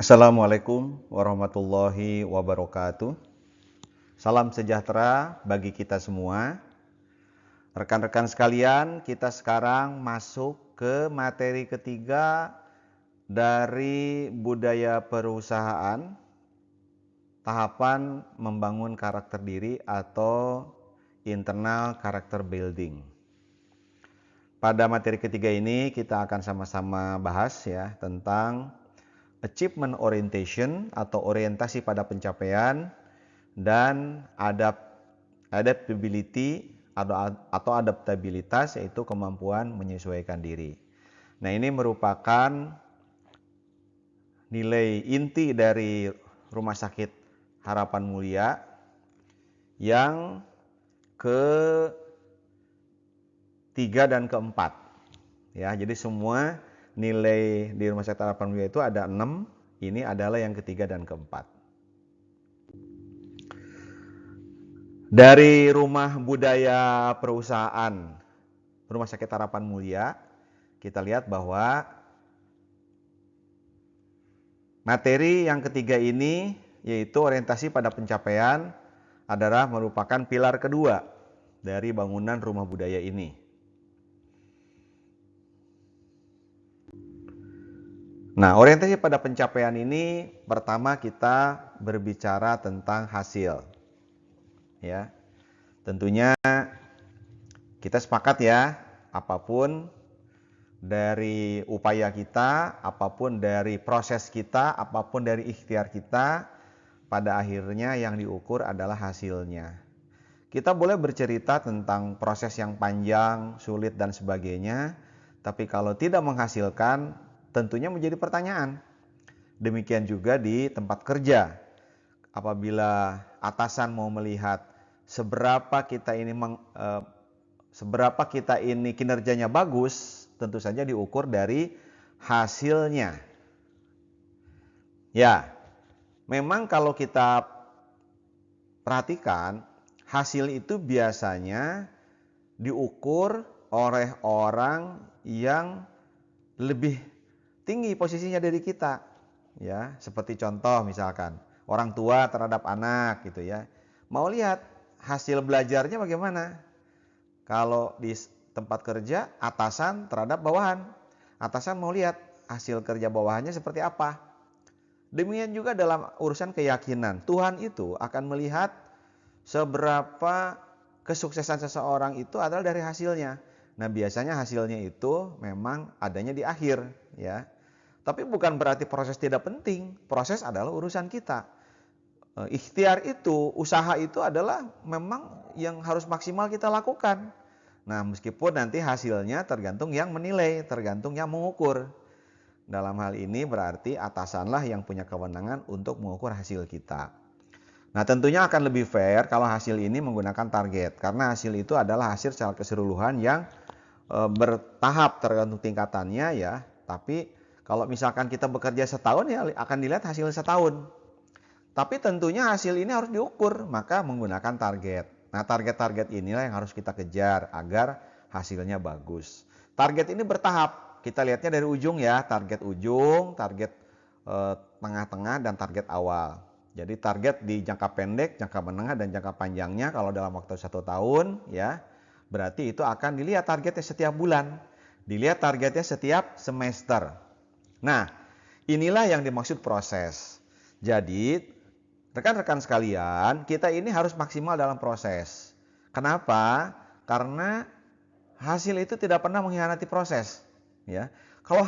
Assalamualaikum warahmatullahi wabarakatuh. Salam sejahtera bagi kita semua. Rekan-rekan sekalian, kita sekarang masuk ke materi ketiga dari budaya perusahaan, tahapan membangun karakter diri atau internal character building. Pada materi ketiga ini kita akan sama-sama bahas ya tentang achievement orientation atau orientasi pada pencapaian dan adaptability atau adaptabilitas, yaitu kemampuan menyesuaikan diri. Nah, ini merupakan nilai inti dari Rumah Sakit Harapan Mulia yang ketiga dan keempat. Ya, jadi semua nilai di Rumah Sakit Harapan Mulia itu ada 6, ini adalah yang ketiga dan keempat. Dari Rumah Budaya Perusahaan Rumah Sakit Harapan Mulia, kita lihat bahwa materi yang ketiga ini, yaitu orientasi pada pencapaian, adalah merupakan pilar kedua dari bangunan rumah budaya ini. Nah, orientasi pada pencapaian ini, pertama kita berbicara tentang hasil. Ya, tentunya kita sepakat ya, apapun dari upaya kita, apapun dari proses kita, apapun dari ikhtiar kita, pada akhirnya yang diukur adalah hasilnya. Kita boleh bercerita tentang proses yang panjang, sulit dan sebagainya, tapi kalau tidak menghasilkan, tentunya menjadi pertanyaan. Demikian juga di tempat kerja. Apabila atasan mau melihat seberapa kita ini kinerjanya bagus, tentu saja diukur dari hasilnya. Ya, memang kalau kita perhatikan, hasil itu biasanya diukur oleh orang yang lebih tinggi posisinya dari kita. Ya, seperti contoh misalkan orang tua terhadap anak gitu ya. Mau lihat hasil belajarnya bagaimana? Kalau di tempat kerja, atasan terhadap bawahan. Atasan mau lihat hasil kerja bawahannya seperti apa. Demikian juga dalam urusan keyakinan. Tuhan itu akan melihat seberapa kesuksesan seseorang itu adalah dari hasilnya. Nah, biasanya hasilnya itu memang adanya di akhir, ya. Tapi bukan berarti proses tidak penting. Proses adalah urusan kita. Ikhtiar itu, usaha itu adalah memang yang harus maksimal kita lakukan. Nah, meskipun nanti hasilnya tergantung yang menilai, tergantung yang mengukur. Dalam hal ini berarti atasanlah yang punya kewenangan untuk mengukur hasil kita. Nah, tentunya akan lebih fair kalau hasil ini menggunakan target, karena hasil itu adalah hasil secara keseluruhan yang bertahap tergantung tingkatannya ya. Tapi kalau misalkan kita bekerja setahun ya akan dilihat hasil setahun. Tapi tentunya hasil ini harus diukur, maka menggunakan target. Nah, target-target inilah yang harus kita kejar agar hasilnya bagus. Target ini bertahap. Kita lihatnya dari ujung ya, target ujung, target tengah-tengah, dan target awal. Jadi target di jangka pendek, jangka menengah, dan jangka panjangnya kalau dalam waktu 1 tahun ya, berarti itu akan dilihat targetnya setiap bulan, dilihat targetnya setiap semester. Nah, inilah yang dimaksud proses. Jadi, rekan-rekan sekalian, kita ini harus maksimal dalam proses. Kenapa? Karena hasil itu tidak pernah mengkhianati proses. Ya, kalau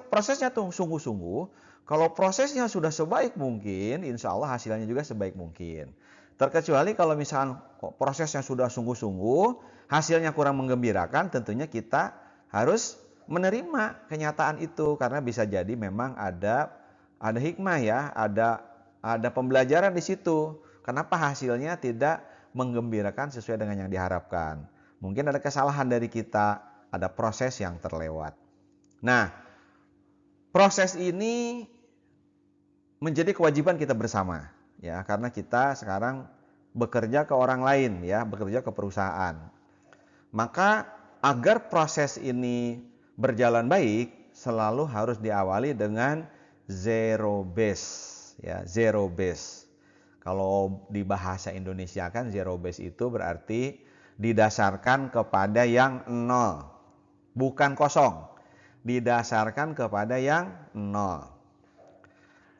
prosesnya tuh sungguh-sungguh, kalau prosesnya sudah sebaik mungkin, insya Allah hasilnya juga sebaik mungkin. Terkecuali kalau misalnya prosesnya sudah sungguh-sungguh, hasilnya kurang menggembirakan, tentunya kita harus menerima kenyataan itu, karena bisa jadi memang ada hikmah ya, ada pembelajaran di situ. Kenapa hasilnya tidak menggembirakan sesuai dengan yang diharapkan? Mungkin ada kesalahan dari kita, ada proses yang terlewat. Nah, proses ini menjadi kewajiban kita bersama, ya, karena kita sekarang bekerja ke orang lain, ya, bekerja ke perusahaan. Maka agar proses ini berjalan baik, selalu harus diawali dengan zero base, ya, zero base. Kalau di bahasa Indonesia kan zero base itu berarti didasarkan kepada yang nol, bukan kosong. Didasarkan kepada yang nol.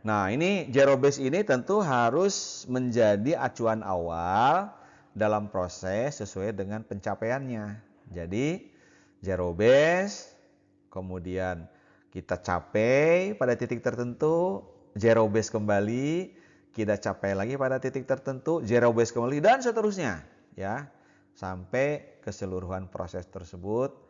Nah, ini zero base ini tentu harus menjadi acuan awal dalam proses sesuai dengan pencapaiannya. Jadi, zero base, kemudian kita capai pada titik tertentu, zero base kembali, kita capai lagi pada titik tertentu, zero base kembali, dan seterusnya, ya, sampai keseluruhan proses tersebut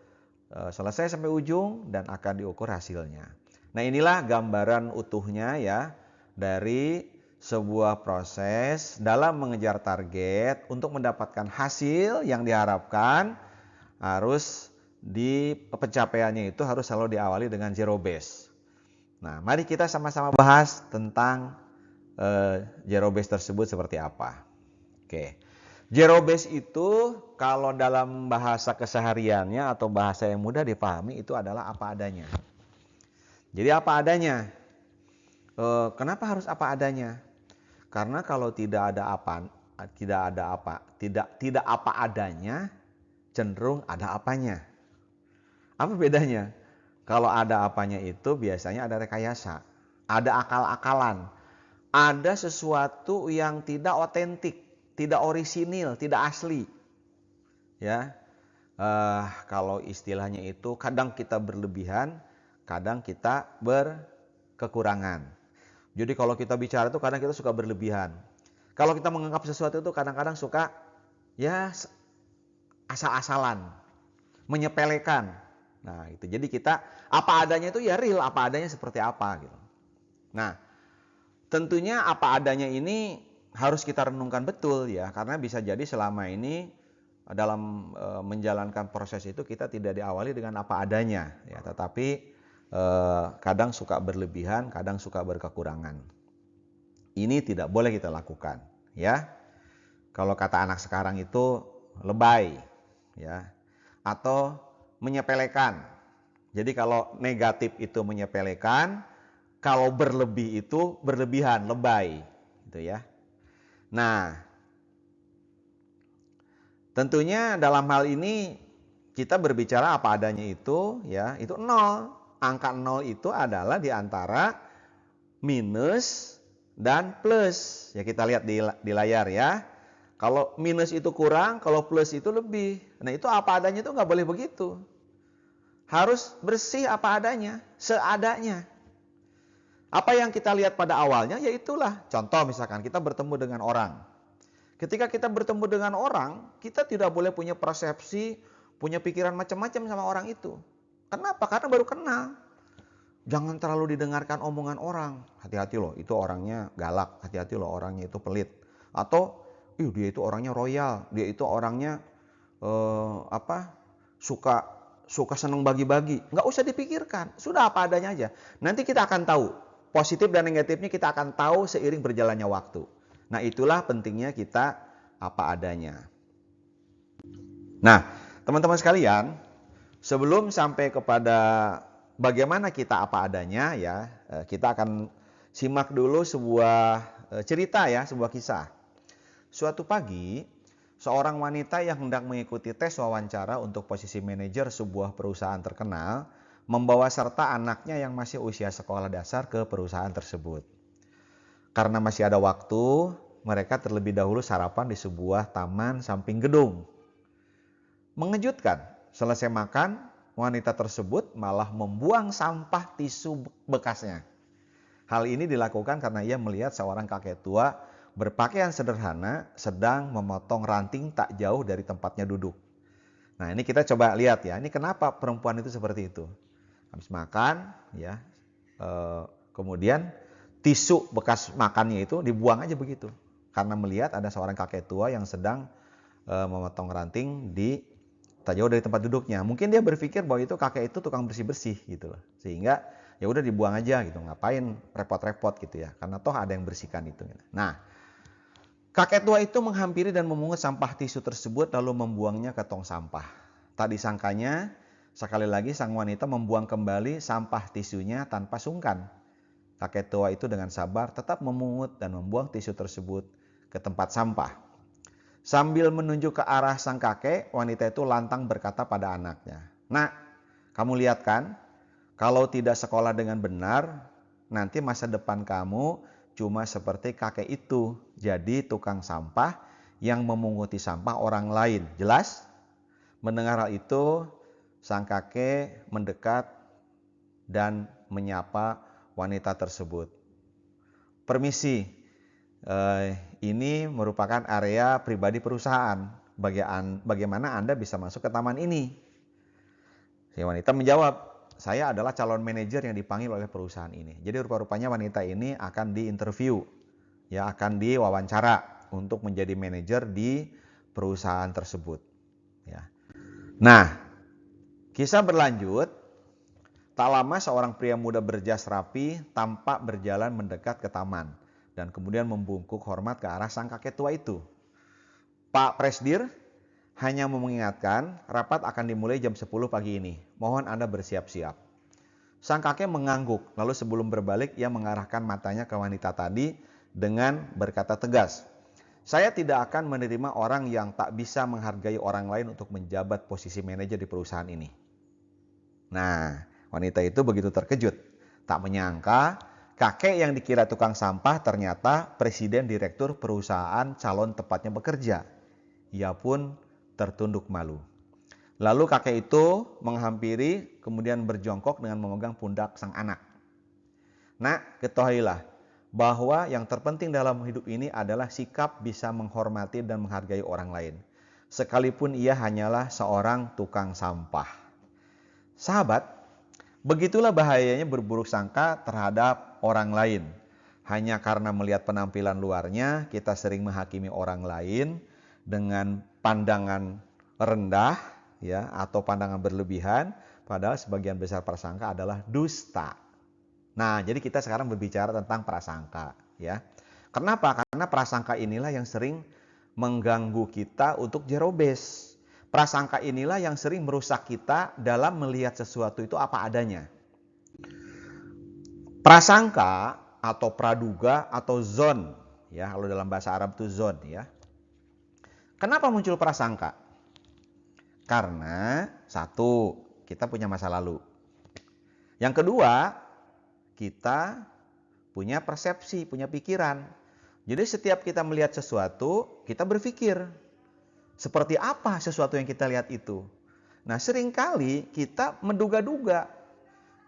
selesai sampai ujung dan akan diukur hasilnya. Nah, inilah gambaran utuhnya ya dari sebuah proses dalam mengejar target untuk mendapatkan hasil yang diharapkan. Harus di pencapaiannya itu harus selalu diawali dengan zero base. Nah, mari kita sama-sama bahas tentang zero base tersebut seperti apa. Oke. Zero base itu kalau dalam bahasa kesehariannya atau bahasa yang mudah dipahami itu adalah apa adanya. Jadi apa adanya? Kenapa harus apa adanya? Karena kalau tidak ada apa adanya, cenderung ada apanya. Apa bedanya? Kalau ada apanya itu biasanya ada rekayasa, ada akal-akalan, ada sesuatu yang tidak otentik, tidak orisinil, tidak asli. Ya, kalau istilahnya itu kadang kita berlebihan, kadang kita berkekurangan. Jadi kalau kita bicara itu kadang kita suka berlebihan. Kalau kita menganggap sesuatu itu kadang-kadang suka ya asal-asalan, menyepelekan. Nah, itu. Jadi kita apa adanya itu ya real, apa adanya seperti apa gitu. Nah, tentunya apa adanya ini harus kita renungkan betul ya, karena bisa jadi selama ini dalam menjalankan proses itu kita tidak diawali dengan apa adanya ya, tetapi kadang suka berlebihan, kadang suka berkekurangan. Ini tidak boleh kita lakukan ya. Kalau kata anak sekarang itu lebay ya, atau menyepelekan. Jadi kalau negatif itu menyepelekan, kalau berlebih itu berlebihan, lebay gitu ya. Nah, tentunya dalam hal ini kita berbicara apa adanya itu ya, itu nol. Angka nol itu adalah di antara minus dan plus. Ya kita lihat di layar ya. Kalau minus itu kurang, kalau plus itu lebih. Nah itu apa adanya itu nggak boleh begitu. Harus bersih apa adanya, seadanya. Apa yang kita lihat pada awalnya, ya itulah. Contoh misalkan kita bertemu dengan orang. Ketika kita bertemu dengan orang, kita tidak boleh punya persepsi, punya pikiran macam-macam sama orang itu. Kenapa? Karena baru kenal. Jangan terlalu didengarkan omongan orang. Hati-hati loh, itu orangnya galak. Hati-hati loh, orangnya itu pelit. Atau, dia itu orangnya royal. Dia itu orangnya suka senang bagi-bagi. Nggak usah dipikirkan. Sudah apa adanya aja. Nanti kita akan tahu. Positif dan negatifnya kita akan tahu seiring berjalannya waktu. Nah, itulah pentingnya kita apa adanya. Nah, teman-teman sekalian, sebelum sampai kepada bagaimana kita apa adanya ya, kita akan simak dulu sebuah cerita ya, sebuah kisah. Suatu pagi, seorang wanita yang hendak mengikuti tes wawancara untuk posisi manajer sebuah perusahaan terkenal, membawa serta anaknya yang masih usia sekolah dasar ke perusahaan tersebut. Karena masih ada waktu, mereka terlebih dahulu sarapan di sebuah taman samping gedung. Mengejutkan, selesai makan, wanita tersebut malah membuang sampah tisu bekasnya. Hal ini dilakukan karena ia melihat seorang kakek tua berpakaian sederhana sedang memotong ranting tak jauh dari tempatnya duduk. Nah, ini kita coba lihat ya, ini kenapa perempuan itu seperti itu. Habis makan, ya, kemudian tisu bekas makannya itu dibuang aja begitu. Karena melihat ada seorang kakek tua yang sedang memotong ranting di tak jauh dari tempat duduknya. Mungkin dia berpikir bahwa itu kakek itu tukang bersih-bersih gitu loh. Sehingga ya udah dibuang aja gitu. Ngapain repot-repot gitu ya. Karena toh ada yang bersihkan itu. Nah, kakek tua itu menghampiri dan memungut sampah tisu tersebut lalu membuangnya ke tong sampah. Tak disangkanya, sekali lagi sang wanita membuang kembali sampah tisunya tanpa sungkan. Kakek tua itu dengan sabar tetap memungut dan membuang tisu tersebut ke tempat sampah. Sambil menunjuk ke arah sang kakek, wanita itu lantang berkata pada anaknya, "Nak, kamu lihat kan, kalau tidak sekolah dengan benar, nanti masa depan kamu cuma seperti kakek itu, jadi tukang sampah yang memunguti sampah orang lain." Jelas? Mendengar hal itu, sang kakek mendekat dan menyapa wanita tersebut. "Permisi, ini merupakan area pribadi perusahaan. Bagaimana Anda bisa masuk ke taman ini?" Si wanita menjawab, "Saya adalah calon manajer yang dipanggil oleh perusahaan ini." Jadi rupa-rupanya wanita ini akan diinterview, ya, akan diwawancara untuk menjadi manajer di perusahaan tersebut. Ya. Nah, kisah berlanjut. Tak lama seorang pria muda berjas rapi tampak berjalan mendekat ke taman dan kemudian membungkuk hormat ke arah sang kakek tua itu. "Pak Presdir, hanya mau mengingatkan, rapat akan dimulai jam 10 pagi ini. Mohon Anda bersiap-siap." Sang kakek mengangguk, lalu sebelum berbalik ia mengarahkan matanya ke wanita tadi dengan berkata tegas, "Saya tidak akan menerima orang yang tak bisa menghargai orang lain untuk menjabat posisi manajer di perusahaan ini." Nah, wanita itu begitu terkejut. Tak menyangka kakek yang dikira tukang sampah ternyata presiden direktur perusahaan calon tempatnya bekerja. Ia pun tertunduk malu. Lalu kakek itu menghampiri kemudian berjongkok dengan memegang pundak sang anak. "Nak, ketahuilah bahwa yang terpenting dalam hidup ini adalah sikap bisa menghormati dan menghargai orang lain, sekalipun ia hanyalah seorang tukang sampah." Sahabat, begitulah bahayanya berburuk sangka terhadap orang lain. Hanya karena melihat penampilan luarnya, kita sering menghakimi orang lain dengan pandangan rendah, ya, atau pandangan berlebihan, padahal sebagian besar prasangka adalah dusta. Nah, jadi kita sekarang berbicara tentang prasangka, ya. Kenapa? Karena prasangka inilah yang sering mengganggu kita untuk jerobes. Prasangka inilah yang sering merusak kita dalam melihat sesuatu itu apa adanya. Prasangka atau praduga atau zon, ya, kalau dalam bahasa Arab itu zon, ya. Kenapa muncul prasangka? Karena satu, kita punya masa lalu. Yang kedua, kita punya persepsi, punya pikiran. Jadi setiap kita melihat sesuatu, kita berpikir, seperti apa sesuatu yang kita lihat itu. Nah, seringkali kita menduga-duga.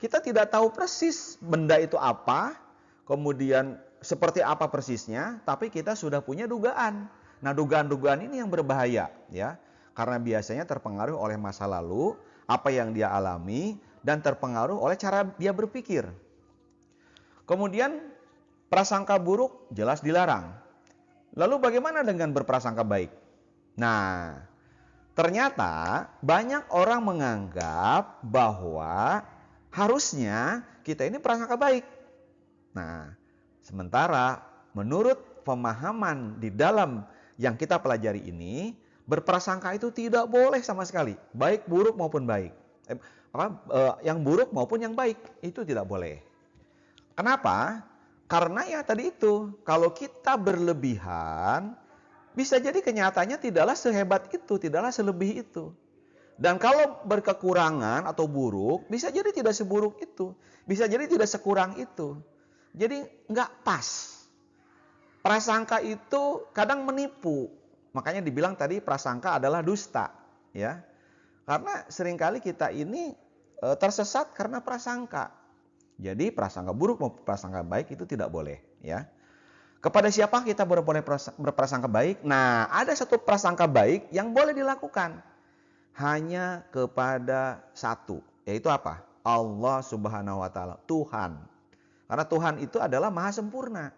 Kita tidak tahu persis benda itu apa, kemudian seperti apa persisnya, tapi kita sudah punya dugaan. Nah, dugaan-dugaan ini yang berbahaya, ya. Karena biasanya terpengaruh oleh masa lalu, apa yang dia alami, dan terpengaruh oleh cara dia berpikir. Kemudian, prasangka buruk jelas dilarang. Lalu bagaimana dengan berprasangka baik? Nah, ternyata banyak orang menganggap bahwa harusnya kita ini prasangka baik. Nah, sementara menurut pemahaman di dalam yang kita pelajari ini, berprasangka itu tidak boleh sama sekali, baik buruk maupun baik. Yang buruk maupun yang baik itu tidak boleh. Kenapa? Karena ya tadi itu, kalau kita berlebihan, bisa jadi kenyataannya tidaklah sehebat itu, tidaklah selebih itu. Dan kalau berkekurangan atau buruk, bisa jadi tidak seburuk itu. Bisa jadi tidak sekurang itu. Jadi nggak pas. Prasangka itu kadang menipu. Makanya dibilang tadi prasangka adalah dusta. Ya. Karena seringkali kita ini tersesat karena prasangka. Jadi prasangka buruk maupun prasangka baik itu tidak boleh. Ya. Kepada siapa kita boleh berprasangka baik? Nah, ada satu prasangka baik yang boleh dilakukan. Hanya kepada satu. Yaitu apa? Allah Subhanahu wa Ta'ala. Tuhan. Karena Tuhan itu adalah maha sempurna.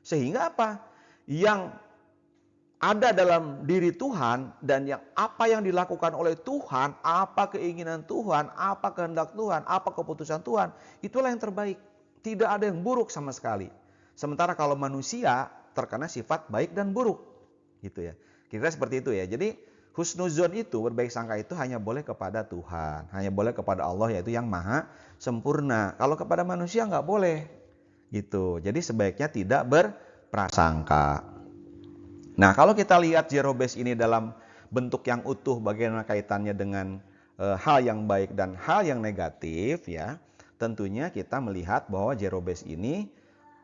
Sehingga apa? Yang ada dalam diri Tuhan dan apa yang dilakukan oleh Tuhan, apa keinginan Tuhan, apa kehendak Tuhan, apa keputusan Tuhan, itulah yang terbaik. Tidak ada yang buruk sama sekali. Sementara kalau manusia terkena sifat baik dan buruk, gitu ya. Kira-kira seperti itu ya. Jadi husnuzon itu, berbaik sangka itu hanya boleh kepada Tuhan, hanya boleh kepada Allah, yaitu yang maha sempurna. Kalau kepada manusia nggak boleh. Gitu. Jadi sebaiknya tidak berprasangka. Nah, kalau kita lihat zero base ini dalam bentuk yang utuh, bagaimana kaitannya dengan hal yang baik dan hal yang negatif, ya, tentunya kita melihat bahwa zero base ini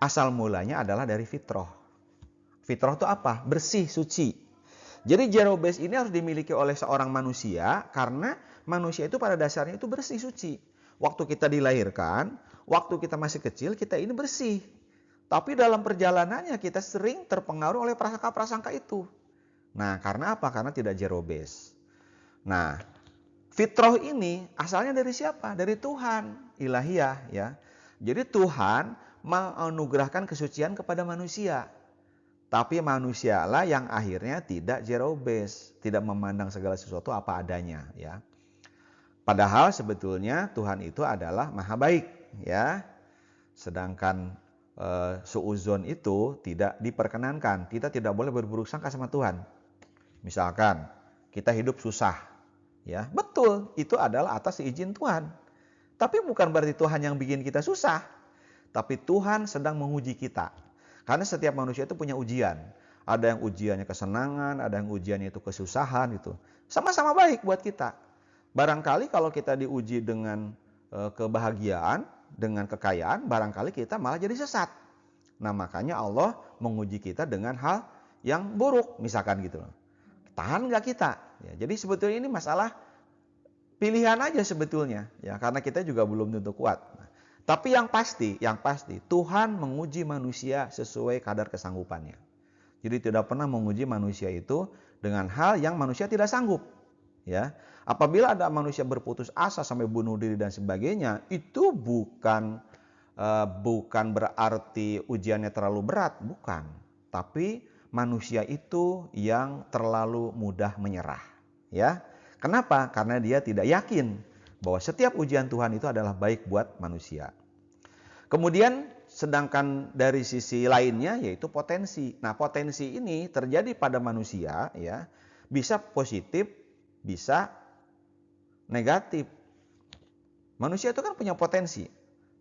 asal mulanya adalah dari fitrah. Fitrah itu apa? Bersih, suci. Jadi zero base ini harus dimiliki oleh seorang manusia karena manusia itu pada dasarnya itu bersih, suci. Waktu kita dilahirkan, waktu kita masih kecil, kita ini bersih. Tapi dalam perjalanannya kita sering terpengaruh oleh prasangka-prasangka itu. Nah, karena apa? Karena tidak zero base. Nah, fitrah ini asalnya dari siapa? Dari Tuhan, ilahiyah, ya. Jadi Tuhan menganugerahkan kesucian kepada manusia. Tapi manusialah yang akhirnya tidak zero base, tidak memandang segala sesuatu apa adanya, ya. Padahal sebetulnya Tuhan itu adalah maha baik, ya. Sedangkan suudzon itu tidak diperkenankan. Kita tidak boleh berburuk sangka sama Tuhan. Misalkan kita hidup susah, ya. Betul, itu adalah atas izin Tuhan. Tapi bukan berarti Tuhan yang bikin kita susah. Tapi Tuhan sedang menguji kita. Karena setiap manusia itu punya ujian. Ada yang ujiannya kesenangan, ada yang ujiannya itu kesusahan itu. Sama-sama baik buat kita. Barangkali kalau kita diuji dengan kebahagiaan, dengan kekayaan, barangkali kita malah jadi sesat. Nah, makanya Allah menguji kita dengan hal yang buruk, misalkan gitu. Tahan nggak kita? Ya, jadi sebetulnya ini masalah pilihan aja sebetulnya, ya, karena kita juga belum tentu kuat. Nah, tapi yang pasti Tuhan menguji manusia sesuai kadar kesanggupannya. Jadi tidak pernah menguji manusia itu dengan hal yang manusia tidak sanggup. Ya, apabila ada manusia berputus asa sampai bunuh diri dan sebagainya, itu bukan berarti ujiannya terlalu berat, bukan. Tapi manusia itu yang terlalu mudah menyerah. Ya, kenapa? Karena dia tidak yakin bahwa setiap ujian Tuhan itu adalah baik buat manusia. Kemudian sedangkan dari sisi lainnya yaitu potensi. Nah, potensi ini terjadi pada manusia, ya, bisa positif, bisa negatif. Manusia itu kan punya potensi.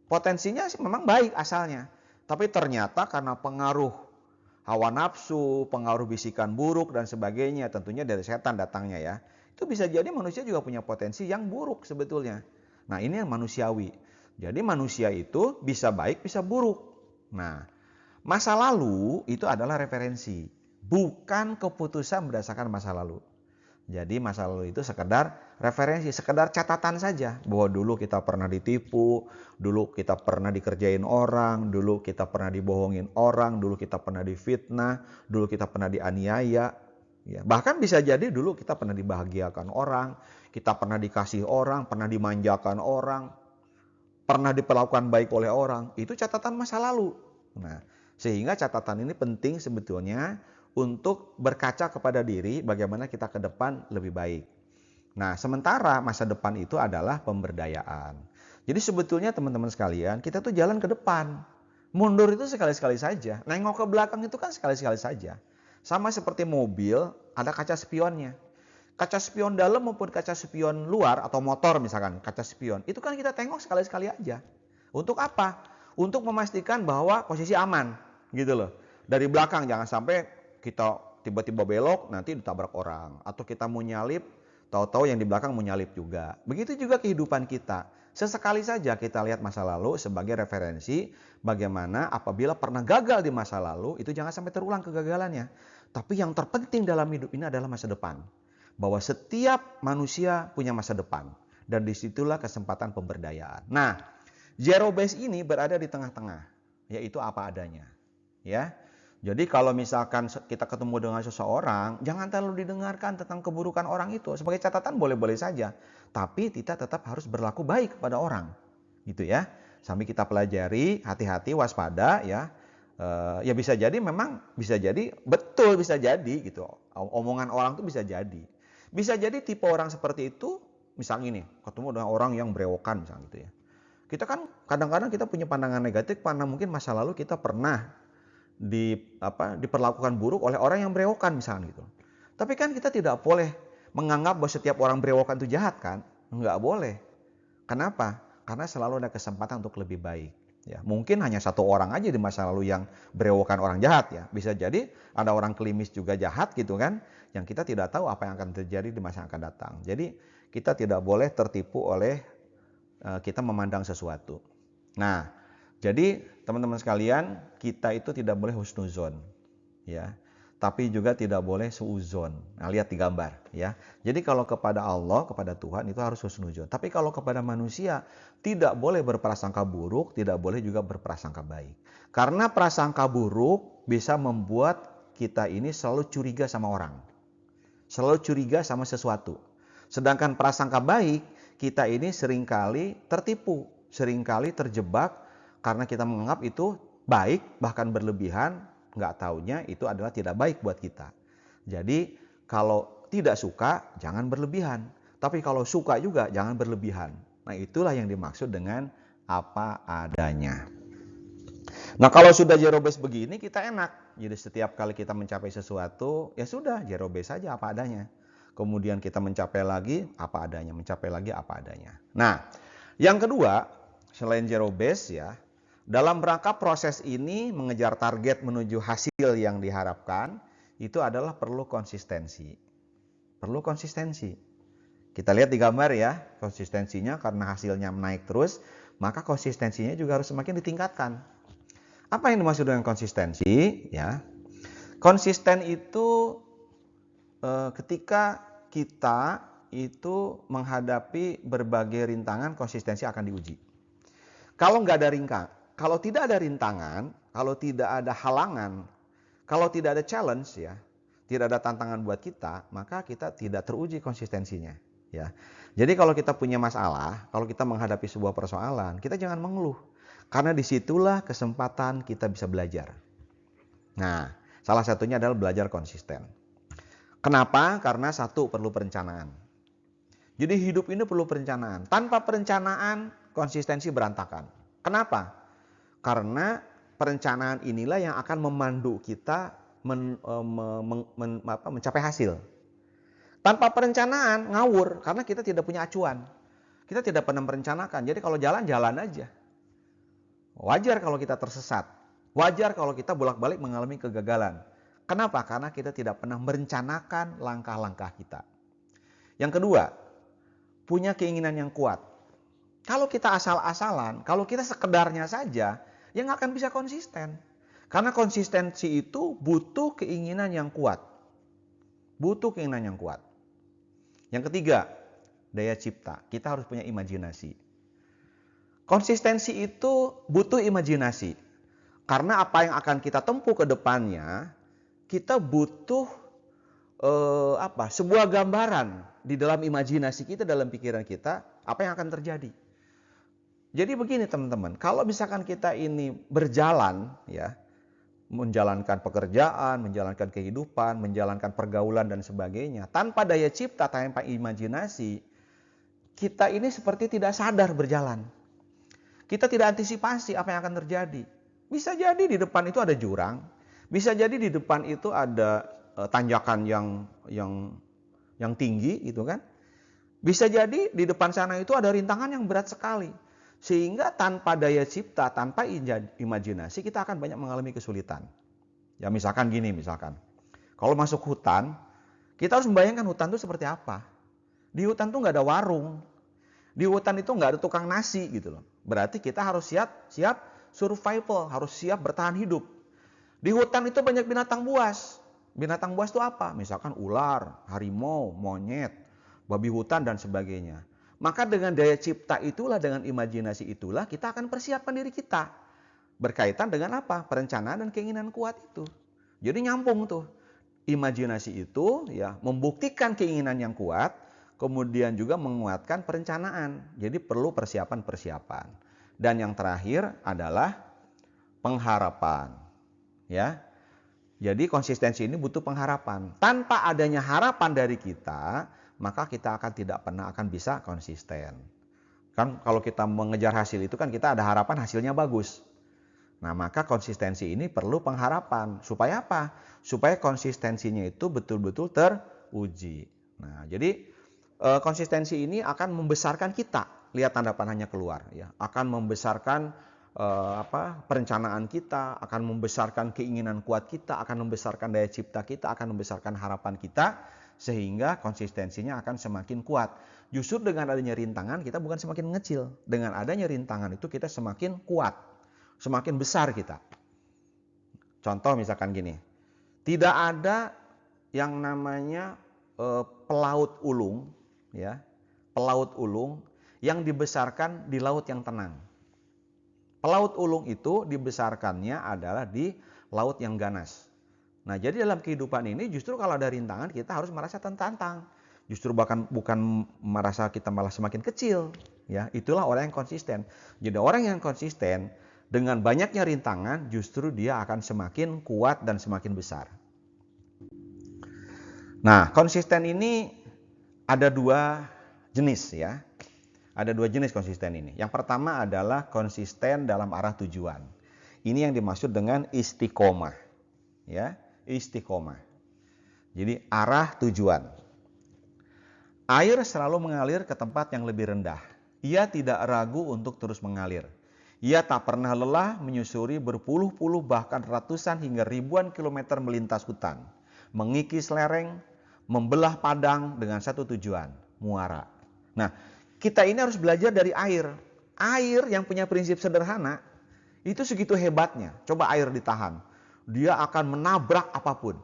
Potensinya memang baik asalnya, tapi ternyata karena pengaruh hawa nafsu, pengaruh bisikan buruk dan sebagainya, tentunya dari setan datangnya, ya. Itu bisa jadi manusia juga punya potensi yang buruk sebetulnya. Nah, ini yang manusiawi. Jadi manusia itu bisa baik, bisa buruk. Nah, masa lalu itu adalah referensi, bukan keputusan berdasarkan masa lalu. Jadi masa lalu itu sekedar referensi, sekedar catatan saja. Bahwa dulu kita pernah ditipu, dulu kita pernah dikerjain orang, dulu kita pernah dibohongin orang, dulu kita pernah difitnah, dulu kita pernah dianiaya. Ya, bahkan bisa jadi dulu kita pernah dibahagiakan orang, kita pernah dikasih orang, pernah dimanjakan orang, pernah diperlakukan baik oleh orang. Itu catatan masa lalu. Nah, sehingga catatan ini penting sebetulnya untuk berkaca kepada diri bagaimana kita ke depan lebih baik. Nah, sementara masa depan itu adalah pemberdayaan. Jadi sebetulnya teman-teman sekalian, kita tuh jalan ke depan. Mundur itu sekali-sekali saja. Nengok ke belakang itu kan sekali-sekali saja. Sama seperti mobil, ada kaca spionnya. Kaca spion dalam maupun kaca spion luar atau motor misalkan, kaca spion. Itu kan kita tengok sekali-sekali aja. Untuk apa? Untuk memastikan bahwa posisi aman, gitu loh. Dari belakang jangan sampai kita tiba-tiba belok nanti ditabrak orang, atau kita mau nyalip tahu-tahu yang di belakang mau nyalip juga. Begitu juga kehidupan kita. Sesekali saja kita lihat masa lalu sebagai referensi bagaimana apabila pernah gagal di masa lalu itu jangan sampai terulang kegagalannya. Tapi yang terpenting dalam hidup ini adalah masa depan. Bahwa setiap manusia punya masa depan dan disitulah kesempatan pemberdayaan. Nah, zero base ini berada di tengah-tengah, yaitu apa adanya. Ya. Jadi kalau misalkan kita ketemu dengan seseorang, jangan terlalu didengarkan tentang keburukan orang itu. Sebagai catatan boleh-boleh saja, tapi kita tetap harus berlaku baik kepada orang, gitu ya. Sambil kita pelajari, hati-hati, waspada, ya. Ya bisa jadi memang bisa jadi betul bisa jadi gitu. Omongan orang tuh bisa jadi. Bisa jadi tipe orang seperti itu, misalnya ini, ketemu dengan orang yang berewokan misalnya gitu ya. Kita kan kadang-kadang kita punya pandangan negatif karena mungkin masa lalu kita pernah diperlakukan buruk oleh orang yang berewokan misalnya gitu. Tapi kan kita tidak boleh menganggap bahwa setiap orang berewokan itu jahat kan? Enggak boleh. Kenapa? Karena selalu ada kesempatan untuk lebih baik. Ya, mungkin hanya satu orang aja di masa lalu yang berewokan orang jahat ya. Bisa jadi ada orang klimis juga jahat gitu kan, yang kita tidak tahu apa yang akan terjadi di masa yang akan datang. Jadi kita tidak boleh tertipu oleh kita memandang sesuatu. Nah, jadi teman-teman sekalian, kita itu tidak boleh husnuzon, ya. Tapi juga tidak boleh suuzon. Nah, lihat di gambar, ya. Jadi kalau kepada Allah, kepada Tuhan itu harus husnuzon. Tapi kalau kepada manusia tidak boleh berprasangka buruk, tidak boleh juga berprasangka baik. Karena prasangka buruk bisa membuat kita ini selalu curiga sama orang. Selalu curiga sama sesuatu. Sedangkan prasangka baik, kita ini seringkali tertipu, seringkali terjebak karena kita menganggap itu baik, bahkan berlebihan, nggak taunya itu adalah tidak baik buat kita. Jadi kalau tidak suka, jangan berlebihan. Tapi kalau suka juga, jangan berlebihan. Nah itulah yang dimaksud dengan apa adanya. Nah kalau sudah zero base begini, kita enak. Jadi setiap kali kita mencapai sesuatu, ya sudah zero base saja apa adanya. Kemudian kita mencapai lagi apa adanya, mencapai lagi apa adanya. Nah yang kedua, selain zero base ya, dalam rangka proses ini mengejar target menuju hasil yang diharapkan, itu adalah perlu konsistensi. Perlu konsistensi. Kita lihat di gambar ya, konsistensinya karena hasilnya naik terus, maka konsistensinya juga harus semakin ditingkatkan. Apa yang dimaksud dengan konsistensi? Ya, konsisten itu ketika kita itu menghadapi berbagai rintangan, konsistensi akan diuji. Kalau tidak ada rintangan, kalau tidak ada halangan, kalau tidak ada challenge ya, tidak ada tantangan buat kita, maka kita tidak teruji konsistensinya. Ya, jadi kalau kita punya masalah, kalau kita menghadapi sebuah persoalan, kita jangan mengeluh, karena disitulah kesempatan kita bisa belajar. Nah, salah satunya adalah belajar konsisten. Kenapa? Karena satu, perlu perencanaan. Jadi hidup ini perlu perencanaan. Tanpa perencanaan, konsistensi berantakan. Kenapa? Karena perencanaan inilah yang akan memandu kita mencapai hasil. Tanpa perencanaan, ngawur. Karena kita tidak punya acuan. Kita tidak pernah merencanakan. Jadi kalau jalan aja. Wajar kalau kita tersesat. Wajar kalau kita bolak-balik mengalami kegagalan. Kenapa? Karena kita tidak pernah merencanakan langkah-langkah kita. Yang kedua, punya keinginan yang kuat. Kalau kita asal-asalan, kalau kita sekedarnya saja, ya nggak akan bisa konsisten. Karena konsistensi itu butuh keinginan yang kuat. Butuh keinginan yang kuat. Yang ketiga, daya cipta. Kita harus punya imajinasi. Konsistensi itu butuh imajinasi. Karena apa yang akan kita tempuh ke depannya, kita butuh sebuah gambaran di dalam imajinasi kita, dalam pikiran kita, apa yang akan terjadi. Jadi begini teman-teman, kalau misalkan kita ini berjalan ya, menjalankan pekerjaan, menjalankan kehidupan, menjalankan pergaulan dan sebagainya, tanpa daya cipta, tanpa imajinasi, kita ini seperti tidak sadar berjalan. Kita tidak antisipasi apa yang akan terjadi. Bisa jadi di depan itu ada jurang, bisa jadi di depan itu ada tanjakan yang tinggi gitu kan. Bisa jadi di depan sana itu ada rintangan yang berat sekali. Sehingga tanpa daya cipta, tanpa imajinasi, kita akan banyak mengalami kesulitan. Ya misalkan gini, kalau masuk hutan, kita harus membayangkan hutan itu seperti apa. Di hutan itu nggak ada warung. Di hutan itu nggak ada tukang nasi gitu loh. Berarti kita harus siap survival, harus siap bertahan hidup. Di hutan itu banyak binatang buas. Binatang buas itu apa? Misalkan ular, harimau, monyet, babi hutan dan sebagainya. Maka dengan daya cipta itulah, dengan imajinasi itulah kita akan persiapkan diri kita. Berkaitan dengan apa? Perencanaan dan keinginan kuat itu. Jadi nyambung tuh. Imajinasi itu ya membuktikan keinginan yang kuat, kemudian juga menguatkan perencanaan. Jadi perlu persiapan-persiapan. Dan yang terakhir adalah pengharapan. Ya. Jadi konsistensi ini butuh pengharapan. Tanpa adanya harapan dari kita, maka kita tidak pernah akan bisa konsisten. Kan kalau kita mengejar hasil itu kan kita ada harapan hasilnya bagus. Nah, maka konsistensi ini perlu pengharapan. Supaya apa? Supaya konsistensinya itu betul-betul teruji. Nah, jadi konsistensi ini akan membesarkan kita. Lihat tanda panahnya keluar ya. Akan membesarkan perencanaan kita, akan membesarkan keinginan kuat kita, akan membesarkan daya cipta kita, akan membesarkan harapan kita, sehingga konsistensinya akan semakin kuat. Justru dengan adanya rintangan kita bukan semakin mengecil. Dengan adanya rintangan itu kita semakin kuat, semakin besar kita. Contoh misalkan gini, tidak ada yang namanya pelaut ulung, ya, pelaut ulung yang dibesarkan di laut yang tenang. Pelaut ulung itu dibesarkannya adalah di laut yang ganas. Nah, jadi dalam kehidupan ini justru kalau ada rintangan kita harus merasa tertantang. Justru bahkan bukan merasa kita malah semakin kecil, ya. Itulah orang yang konsisten. Jadi orang yang konsisten dengan banyaknya rintangan justru dia akan semakin kuat dan semakin besar. Nah, konsisten ini ada dua jenis, ya. Ada dua jenis konsisten ini. Yang pertama adalah konsisten dalam arah tujuan. Ini yang dimaksud dengan istiqomah, ya, istiqomah. Jadi arah tujuan. Air selalu mengalir ke tempat yang lebih rendah. Ia tidak ragu untuk terus mengalir. Ia tak pernah lelah menyusuri berpuluh-puluh bahkan ratusan hingga ribuan kilometer melintas hutan, mengikis lereng, membelah padang dengan satu tujuan, muara. Nah, kita ini harus belajar dari air. Air yang punya prinsip sederhana, itu segitu hebatnya. Coba air ditahan. Dia akan menabrak apapun.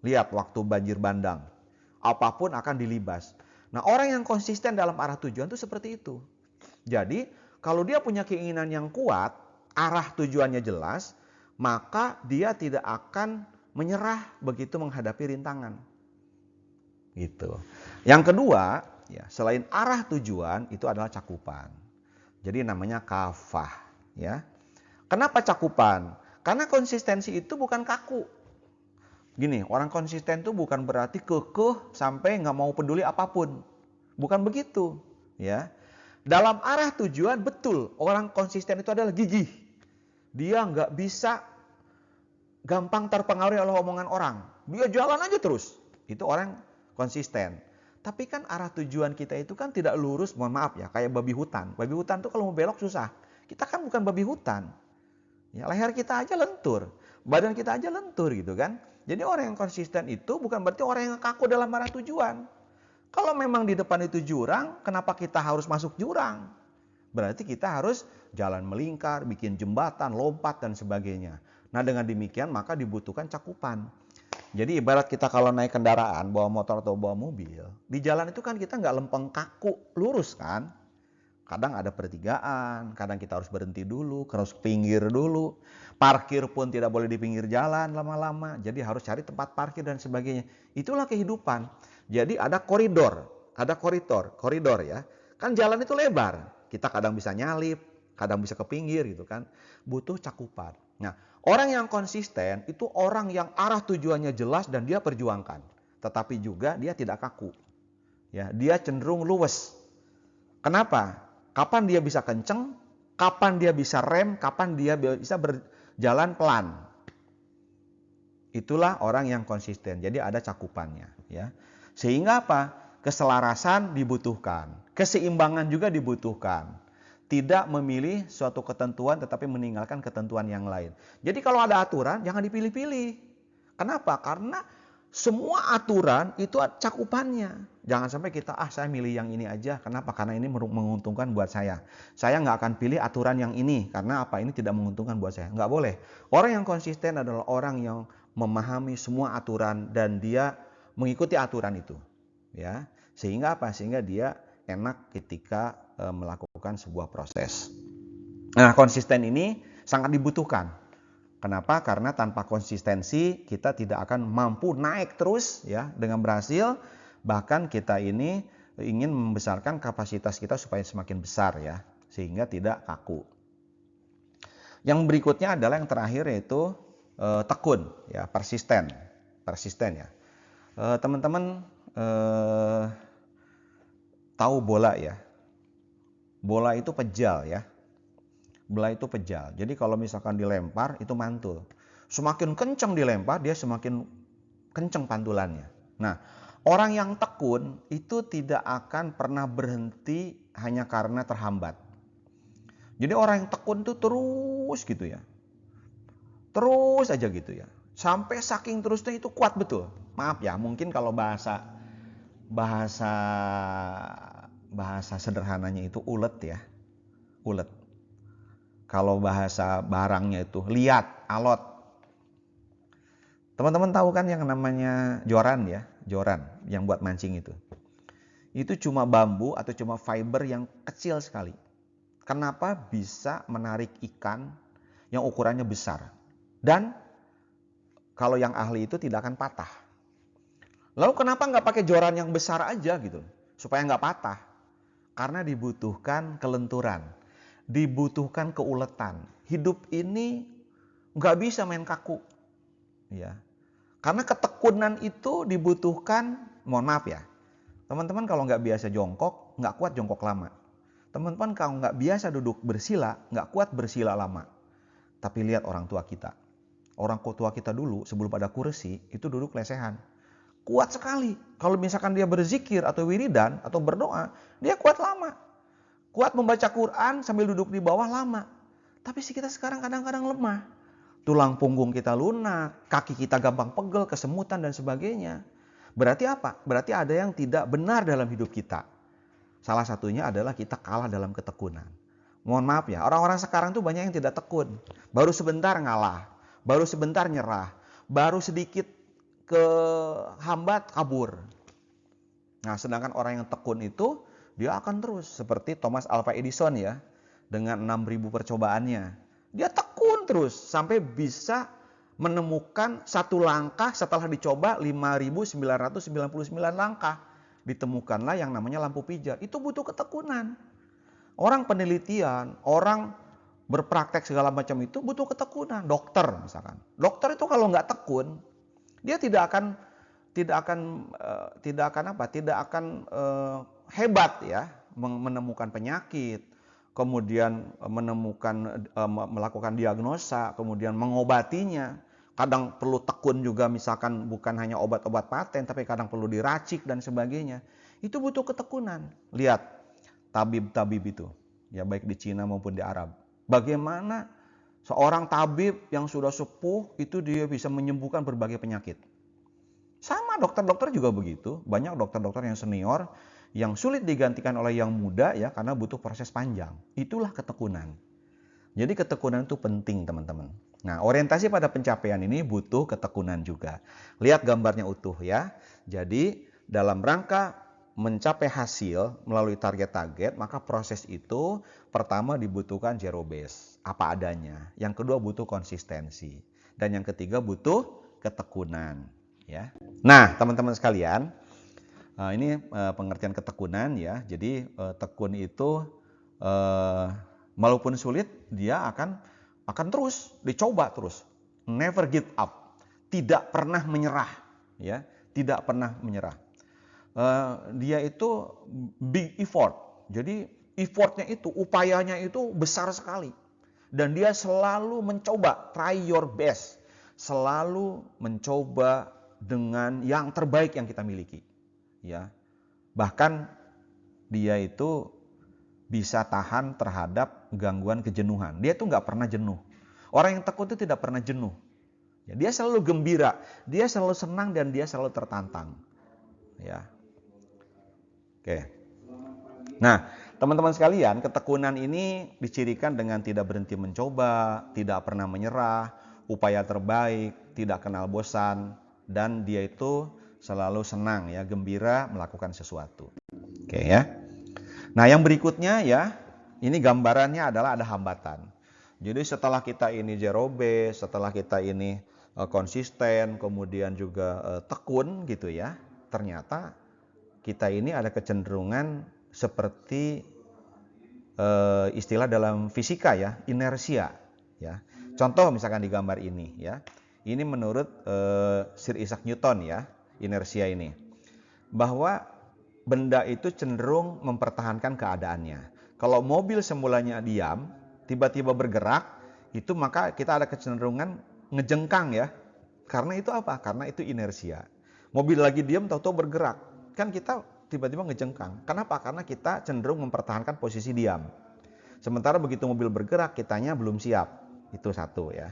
Lihat waktu banjir bandang. Apapun akan dilibas. Nah, orang yang konsisten dalam arah tujuan itu seperti itu. Jadi, kalau dia punya keinginan yang kuat, arah tujuannya jelas, maka dia tidak akan menyerah begitu menghadapi rintangan. Gitu. Yang kedua, ya, selain arah tujuan itu adalah cakupan. Jadi namanya kafah, ya. Kenapa cakupan? Karena konsistensi itu bukan kaku. Gini, orang konsisten itu bukan berarti kekeh sampai nggak mau peduli apapun. Bukan begitu, ya. Dalam arah tujuan betul, orang konsisten itu adalah gigih. Dia nggak bisa gampang terpengaruh oleh omongan orang. Dia jalan aja terus. Itu orang konsisten. Tapi kan arah tujuan kita itu kan tidak lurus, mohon maaf ya, kayak babi hutan. Babi hutan tuh kalau mau belok susah. Kita kan bukan babi hutan. Ya, leher kita aja lentur, badan kita aja lentur gitu kan. Jadi orang yang konsisten itu bukan berarti orang yang kaku dalam arah tujuan. Kalau memang di depan itu jurang, kenapa kita harus masuk jurang? Berarti kita harus jalan melingkar, bikin jembatan, lompat dan sebagainya. Nah, dengan demikian maka dibutuhkan cakupan. Jadi ibarat kita kalau naik kendaraan, bawa motor atau bawa mobil, di jalan itu kan kita nggak lempeng kaku, lurus kan. Kadang ada pertigaan, kadang kita harus berhenti dulu, harus pinggir dulu. Parkir pun tidak boleh di pinggir jalan lama-lama, jadi harus cari tempat parkir dan sebagainya. Itulah kehidupan. Jadi ada koridor ya. Kan jalan itu lebar, kita kadang bisa nyalip, kadang bisa ke pinggir gitu kan. Butuh cakupan. Nah, orang yang konsisten itu orang yang arah tujuannya jelas dan dia perjuangkan. Tetapi juga dia tidak kaku. Ya, dia cenderung luwes. Kenapa? Kapan dia bisa kenceng, kapan dia bisa rem, kapan dia bisa berjalan pelan. Itulah orang yang konsisten. Jadi ada cakupannya, ya. Sehingga apa? Keselarasan dibutuhkan, keseimbangan juga dibutuhkan. Tidak memilih suatu ketentuan tetapi meninggalkan ketentuan yang lain. Jadi kalau ada aturan jangan dipilih-pilih. Kenapa? Karena semua aturan itu cakupannya. Jangan sampai kita, saya milih yang ini aja. Kenapa? Karena ini menguntungkan buat saya. Saya nggak akan pilih aturan yang ini. Karena apa? Ini tidak menguntungkan buat saya. Nggak boleh. Orang yang konsisten adalah orang yang memahami semua aturan dan dia mengikuti aturan itu. Ya, sehingga apa? Sehingga dia enak ketika melakukan sebuah proses. Nah, konsisten ini sangat dibutuhkan. Kenapa? Karena tanpa konsistensi kita tidak akan mampu naik terus ya dengan berhasil. Bahkan kita ini ingin membesarkan kapasitas kita supaya semakin besar ya, sehingga tidak kaku. Yang berikutnya adalah yang terakhir yaitu tekun ya, persisten ya. Teman-teman tahu bola ya. Bola itu pejal ya. Bola itu pejal. Jadi kalau misalkan dilempar itu mantul. Semakin kencang dilempar dia semakin kencang pantulannya. Nah, orang yang tekun itu tidak akan pernah berhenti hanya karena terhambat. Jadi orang yang tekun tuh terus gitu ya. Terus aja gitu ya. Sampai saking terusnya itu kuat betul. Maaf ya, mungkin kalau bahasa bahasa bahasa sederhananya itu ulet ya. Ulet. Kalau bahasa barangnya itu liat, alot. Teman-teman tahu kan yang namanya joran ya, joran yang buat mancing itu. Itu cuma bambu atau cuma fiber yang kecil sekali. Kenapa bisa menarik ikan yang ukurannya besar? Dan kalau yang ahli itu tidak akan patah. Lalu kenapa nggak pakai joran yang besar aja gitu? Supaya nggak patah. Karena dibutuhkan kelenturan. Dibutuhkan keuletan. Hidup ini nggak bisa main kaku. Ya. Karena ketekunan itu dibutuhkan, mohon maaf ya, teman-teman kalau nggak biasa jongkok, nggak kuat jongkok lama. Teman-teman kalau nggak biasa duduk bersila, nggak kuat bersila lama. Tapi lihat orang tua kita. Orang tua kita dulu sebelum ada kursi, itu duduk lesehan. Kuat sekali. Kalau misalkan dia berzikir atau wiridan atau berdoa, dia kuat lama. Kuat membaca Quran sambil duduk di bawah lama. Tapi sih kita sekarang kadang-kadang lemah. Tulang punggung kita lunak, kaki kita gampang pegel, kesemutan dan sebagainya. Berarti apa? Berarti ada yang tidak benar dalam hidup kita. Salah satunya adalah kita kalah dalam ketekunan. Mohon maaf ya, orang-orang sekarang tuh banyak yang tidak tekun. Baru sebentar ngalah, baru sebentar nyerah, baru sedikit kehambat kabur. Nah, sedangkan orang yang tekun itu dia akan terus seperti Thomas Alva Edison ya, dengan 6.000 percobaannya. Dia tekun terus sampai bisa menemukan satu langkah setelah dicoba 5.999 langkah. Ditemukanlah yang namanya lampu pijar. Itu butuh ketekunan. Orang penelitian, orang berpraktek segala macam itu butuh ketekunan. Dokter misalkan. Dokter itu kalau nggak tekun, dia tidak akan hebat ya menemukan penyakit, kemudian melakukan diagnosa, kemudian mengobatinya. Kadang perlu tekun juga, misalkan bukan hanya obat-obat paten, tapi kadang perlu diracik dan sebagainya. Itu butuh ketekunan. Lihat tabib-tabib itu, ya baik di Cina maupun di Arab. Bagaimana seorang tabib yang sudah sepuh itu dia bisa menyembuhkan berbagai penyakit. Sama dokter-dokter juga begitu. Banyak dokter-dokter yang senior yang sulit digantikan oleh yang muda ya karena butuh proses panjang. Itulah ketekunan. Jadi ketekunan itu penting teman-teman. Nah, orientasi pada pencapaian ini butuh ketekunan juga. Lihat gambarnya utuh ya. Jadi dalam rangka mencapai hasil melalui target-target, maka proses itu pertama dibutuhkan zero base, apa adanya. Yang kedua butuh konsistensi. Dan yang ketiga butuh ketekunan. Ya. Nah, teman-teman sekalian, ini pengertian ketekunan ya. Jadi tekun itu walaupun sulit, dia akan terus dicoba terus. Never give up. Tidak pernah menyerah, ya. Tidak pernah menyerah. Dia itu big effort. Jadi effortnya itu, upayanya itu besar sekali. Dan dia selalu mencoba, try your best. Selalu mencoba dengan yang terbaik yang kita miliki, ya. Bahkan dia itu bisa tahan terhadap gangguan kejenuhan. Dia tuh nggak pernah jenuh. Orang yang tekun itu tidak pernah jenuh. Ya, dia selalu gembira, dia selalu senang dan dia selalu tertantang. Ya, oke. Nah, teman-teman sekalian, ketekunan ini dicirikan dengan tidak berhenti mencoba, tidak pernah menyerah, upaya terbaik, tidak kenal bosan. Dan dia itu selalu senang ya, gembira melakukan sesuatu. Oke ya. Nah yang berikutnya ya, ini gambarannya adalah ada hambatan. Jadi setelah kita ini zero base, setelah kita ini konsisten, kemudian juga tekun gitu ya, ternyata kita ini ada kecenderungan seperti istilah dalam fisika ya, inersia ya. Contoh misalkan di gambar ini ya. Ini menurut Sir Isaac Newton ya, inersia ini. Bahwa benda itu cenderung mempertahankan keadaannya. Kalau mobil semulanya diam, tiba-tiba bergerak, itu maka kita ada kecenderungan ngejengkang ya. Karena itu apa? Karena itu inersia. Mobil lagi diam, tahu-tahu bergerak. Kan kita tiba-tiba ngejengkang. Kenapa? Karena kita cenderung mempertahankan posisi diam. Sementara begitu mobil bergerak, kitanya belum siap. Itu satu ya.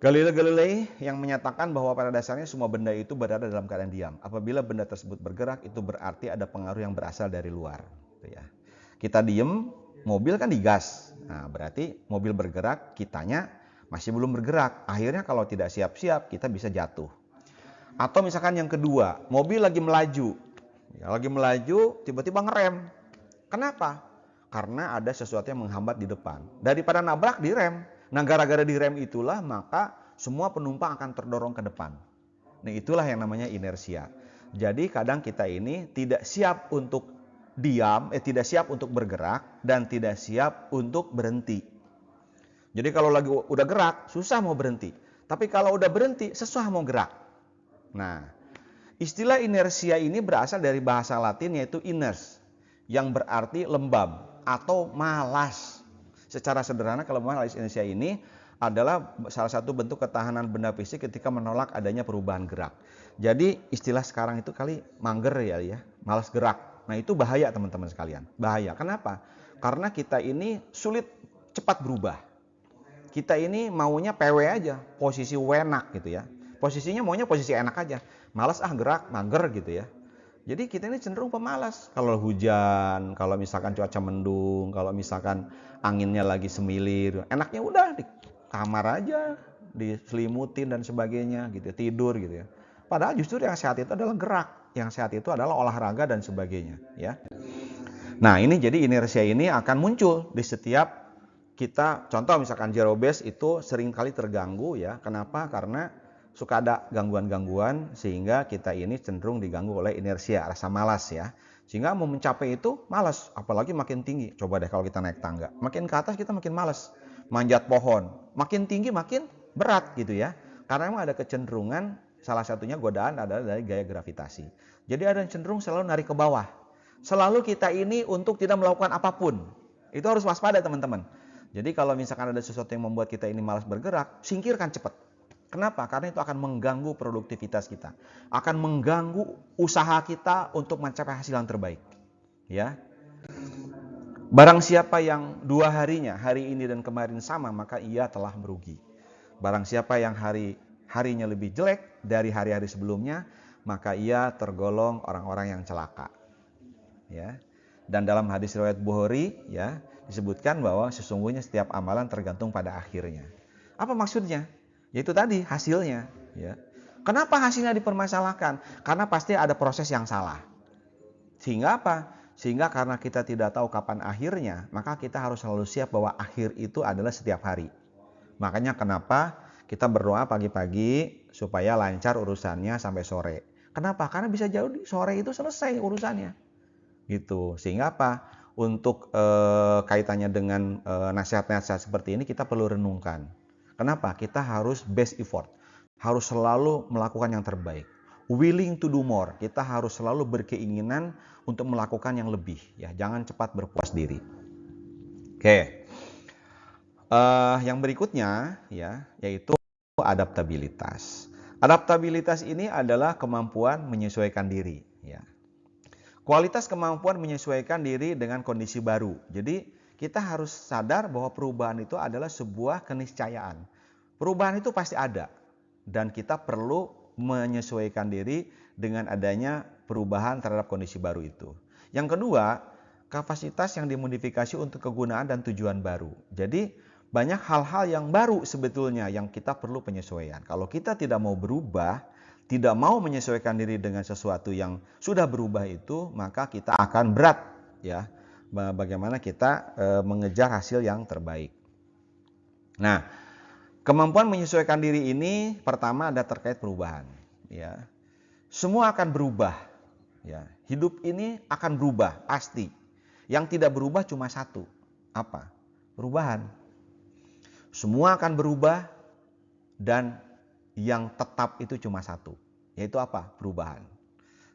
Galileo Galilei yang menyatakan bahwa pada dasarnya semua benda itu berada dalam keadaan diam. Apabila benda tersebut bergerak, itu berarti ada pengaruh yang berasal dari luar. Gitu ya. Kita diem, mobil kan digas. Nah, berarti mobil bergerak, kitanya masih belum bergerak. Akhirnya kalau tidak siap-siap, kita bisa jatuh. Atau misalkan yang kedua, mobil lagi melaju. Ya, lagi melaju, tiba-tiba ngerem. Kenapa? Karena ada sesuatu yang menghambat di depan. Daripada nabrak, direm. Nah, gara-gara direm itulah, maka semua penumpang akan terdorong ke depan. Nah, itulah yang namanya inersia. Jadi, kadang kita ini tidak siap untuk diam, tidak siap untuk bergerak, dan tidak siap untuk berhenti. Jadi, kalau lagi udah gerak, susah mau berhenti. Tapi kalau udah berhenti, susah mau gerak. Nah, istilah inersia ini berasal dari bahasa Latin yaitu iners, yang berarti lembab atau malas. Secara sederhana, kelemahan alias inersia ini adalah salah satu bentuk ketahanan benda fisik ketika menolak adanya perubahan gerak. Jadi istilah sekarang itu kali mager ya, malas gerak. Nah, itu bahaya teman-teman sekalian. Bahaya. Kenapa? Karena kita ini sulit cepat berubah. Kita ini maunya PW aja, posisi wenak gitu ya. Posisinya maunya posisi enak aja. Malas gerak, mager gitu ya. Jadi kita ini cenderung pemalas. Kalau hujan, kalau misalkan cuaca mendung, kalau misalkan anginnya lagi semilir, enaknya udah di kamar aja, diselimutin dan sebagainya gitu, tidur gitu ya. Padahal justru yang sehat itu adalah gerak, yang sehat itu adalah olahraga dan sebagainya ya. Nah, ini jadi inersia ini akan muncul di setiap kita, contoh misalkan zero base itu sering kali terganggu ya. Kenapa? Karena suka ada gangguan-gangguan sehingga kita ini cenderung diganggu oleh inersia, rasa malas ya. Sehingga mau mencapai itu malas, apalagi makin tinggi. Coba deh kalau kita naik tangga, makin ke atas kita makin malas. Manjat pohon, makin tinggi makin berat gitu ya. Karena memang ada kecenderungan, salah satunya godaan adalah dari gaya gravitasi. Jadi ada yang cenderung selalu narik ke bawah. Selalu kita ini untuk tidak melakukan apapun. Itu harus waspada teman-teman. Jadi kalau misalkan ada sesuatu yang membuat kita ini malas bergerak, singkirkan cepat. Kenapa? Karena itu akan mengganggu produktivitas kita. Akan mengganggu usaha kita untuk mencapai hasil yang terbaik. Ya. Barang siapa yang dua harinya, hari ini dan kemarin sama, maka ia telah merugi. Barang siapa yang harinya lebih jelek dari hari-hari sebelumnya, maka ia tergolong orang-orang yang celaka. Ya. Dan dalam hadis riwayat Bukhari ya, disebutkan bahwa sesungguhnya setiap amalan tergantung pada akhirnya. Apa maksudnya? Yaitu tadi hasilnya ya. Kenapa hasilnya dipermasalahkan? Karena pasti ada proses yang salah. Sehingga apa? Sehingga karena kita tidak tahu kapan akhirnya, maka kita harus selalu siap bahwa akhir itu adalah setiap hari. Makanya kenapa kita berdoa pagi-pagi supaya lancar urusannya sampai sore. Kenapa? Karena bisa jauh sore itu selesai urusannya. Gitu. Sehingga apa? Untuk kaitannya dengan nasihat-nasihat seperti ini kita perlu renungkan. Kenapa? Kita harus best effort. Harus selalu melakukan yang terbaik. Willing to do more. Kita harus selalu berkeinginan untuk melakukan yang lebih. Ya, jangan cepat berpuas diri. Oke. Yang berikutnya ya, yaitu adaptabilitas. Adaptabilitas ini adalah kemampuan menyesuaikan diri. Ya. Kualitas kemampuan menyesuaikan diri dengan kondisi baru. Jadi kita harus sadar bahwa perubahan itu adalah sebuah keniscayaan. Perubahan itu pasti ada. Dan kita perlu menyesuaikan diri dengan adanya perubahan terhadap kondisi baru itu. Yang kedua, kapasitas yang dimodifikasi untuk kegunaan dan tujuan baru. Jadi banyak hal-hal yang baru sebetulnya yang kita perlu penyesuaian. Kalau kita tidak mau berubah, tidak mau menyesuaikan diri dengan sesuatu yang sudah berubah itu, maka kita akan berat ya. Bagaimana kita mengejar hasil yang terbaik. Nah, kemampuan menyesuaikan diri ini pertama ada terkait perubahan. Ya, semua akan berubah. Ya, hidup ini akan berubah pasti. Yang tidak berubah cuma satu, apa? Perubahan. Semua akan berubah dan yang tetap itu cuma satu, yaitu apa? Perubahan.